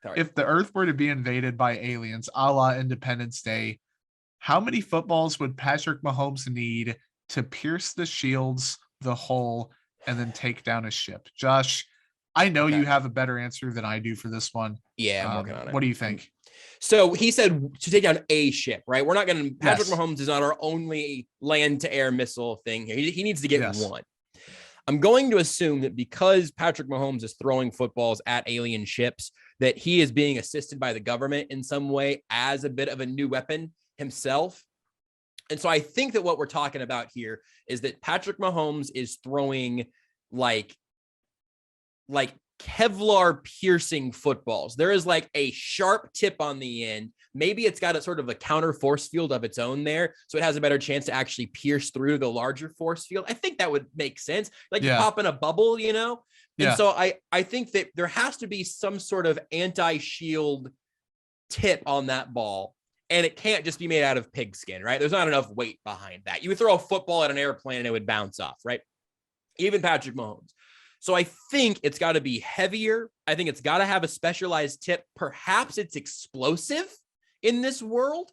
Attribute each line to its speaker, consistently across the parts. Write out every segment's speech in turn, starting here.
Speaker 1: Sorry.
Speaker 2: If the Earth were to be invaded by aliens, a la Independence Day, how many footballs would Patrick Mahomes need to pierce the shields, the hull, and then take down a ship? Josh, I know you have a better answer than I do for this one.
Speaker 1: Yeah, I'm working on it.
Speaker 2: What do you think?
Speaker 1: So he said to take down a ship, right? We're not going to, Patrick Mahomes is not our only land to air missile thing here. He needs to get one. I'm going to assume that because Patrick Mahomes is throwing footballs at alien ships, that he is being assisted by the government in some way as a bit of a new weapon himself. And so I think that what we're talking about here is that Patrick Mahomes is throwing like Kevlar piercing footballs. There is like a sharp tip on the end. Maybe it's got a sort of a counter force field of its own there, so it has a better chance to actually pierce through the larger force field. I think that would make sense. Like you pop in a bubble, you know? And so I think that there has to be some sort of anti-shield tip on that ball, and it can't just be made out of pigskin, right? There's not enough weight behind that. You would throw a football at an airplane and it would bounce off, right? Even Patrick Mahomes. So I think it's got to be heavier. I think it's got to have a specialized tip. Perhaps it's explosive in this world.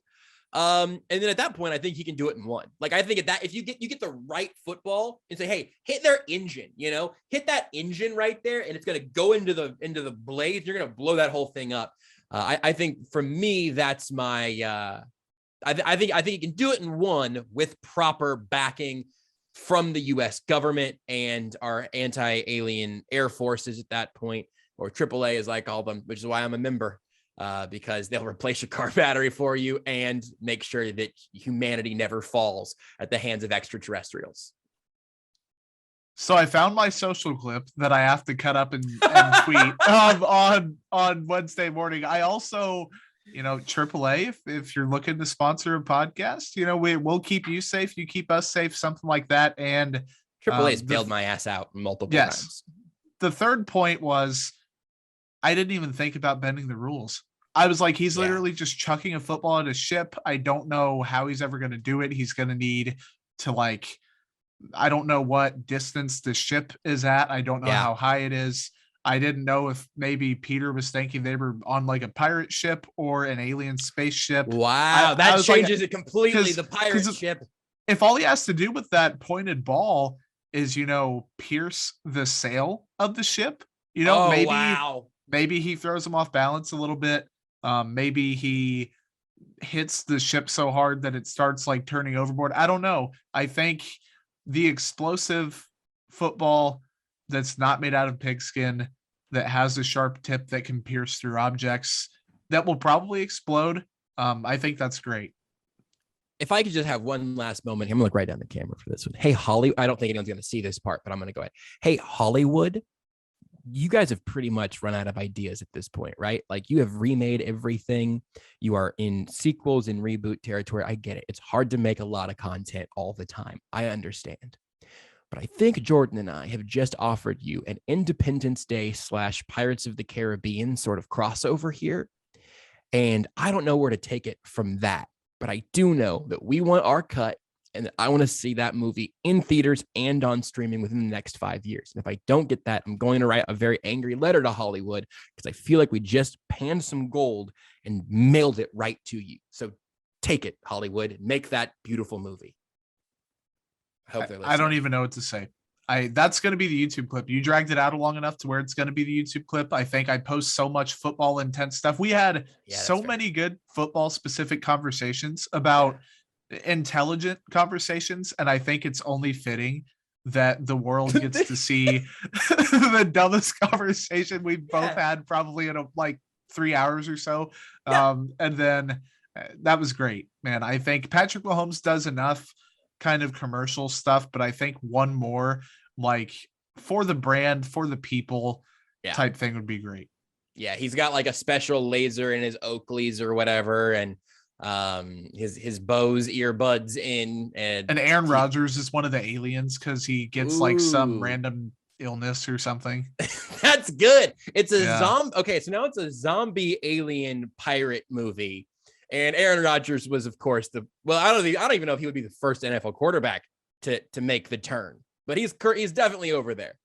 Speaker 1: And then at that point, I think he can do it in one. Like, I think at that, if you get the right football and say, hey, hit their engine, you know, hit that engine right there, and it's going to go into the blade. You're going to blow that whole thing up. I think for me, that's my, I think you can do it in one with proper backing from the U.S. government and our anti-alien air forces at that point, or AAA as I call them, which is why I'm a member, because they'll replace your car battery for you and make sure that humanity never falls at the hands of extraterrestrials.
Speaker 2: So I found my social clip that I have to cut up and tweet on Wednesday morning. I also, you know, AAA, if you're looking to sponsor a podcast, you know, we'll keep you safe. You keep us safe, something like that. And
Speaker 1: AAA has bailed my ass out multiple times.
Speaker 2: The third point was, I didn't even think about bending the rules. I was like, he's literally just chucking a football at a ship. I don't know how he's ever going to do it. He's going to need to, like, I don't know what distance the ship is at. I don't know how high it is. I didn't know if maybe Peter was thinking they were on like a pirate ship or an alien spaceship.
Speaker 1: Wow, that changes it completely. The pirate ship.
Speaker 2: If all he has to do with that pointed ball is, you know, pierce the sail of the ship, you know, maybe he throws him off balance a little bit. Maybe he hits the ship so hard that it starts like turning overboard. I don't know. I think the explosive football that's not made out of pigskin, that has a sharp tip that can pierce through objects, that will probably explode. I think that's great.
Speaker 1: If I could just have one last moment, I'm gonna look right down the camera for this one. Hey, Hollywood, I don't think anyone's gonna see this part, but I'm gonna go ahead. Hey, Hollywood, you guys have pretty much run out of ideas at this point, right? Like, you have remade everything. You are in sequels and reboot territory. I get it. It's hard to make a lot of content all the time. I understand. But I think Jordan and I have just offered you an Independence Day / Pirates of the Caribbean sort of crossover here. And I don't know where to take it from that, but I do know that we want our cut, and I want to see that movie in theaters and on streaming within the next 5 years. And if I don't get that, I'm going to write a very angry letter to Hollywood, because I feel like we just panned some gold and mailed it right to you. So take it, Hollywood, and make that beautiful movie.
Speaker 2: I don't even know what to say. That's going to be the YouTube clip. You dragged it out long enough to where it's going to be the YouTube clip. I think I post so much football intense stuff. We had so many good football specific conversations about intelligent conversations. And I think it's only fitting that the world gets to see the dumbest conversation we've both had probably in like 3 hours or so. And then that was great, man. I think Patrick Mahomes does enough kind of commercial stuff, but I think one more, like, for the brand, for the people type thing would be great.
Speaker 1: Yeah, he's got like a special laser in his Oakleys or whatever, and his Bose earbuds in, and
Speaker 2: Aaron Rodgers is one of the aliens because he gets like some random illness or something.
Speaker 1: That's good. It's a zombie. Okay, so now it's a zombie alien pirate movie. And Aaron Rodgers was, of course, I don't even know if he would be the first NFL quarterback to make the turn, but he's definitely over there.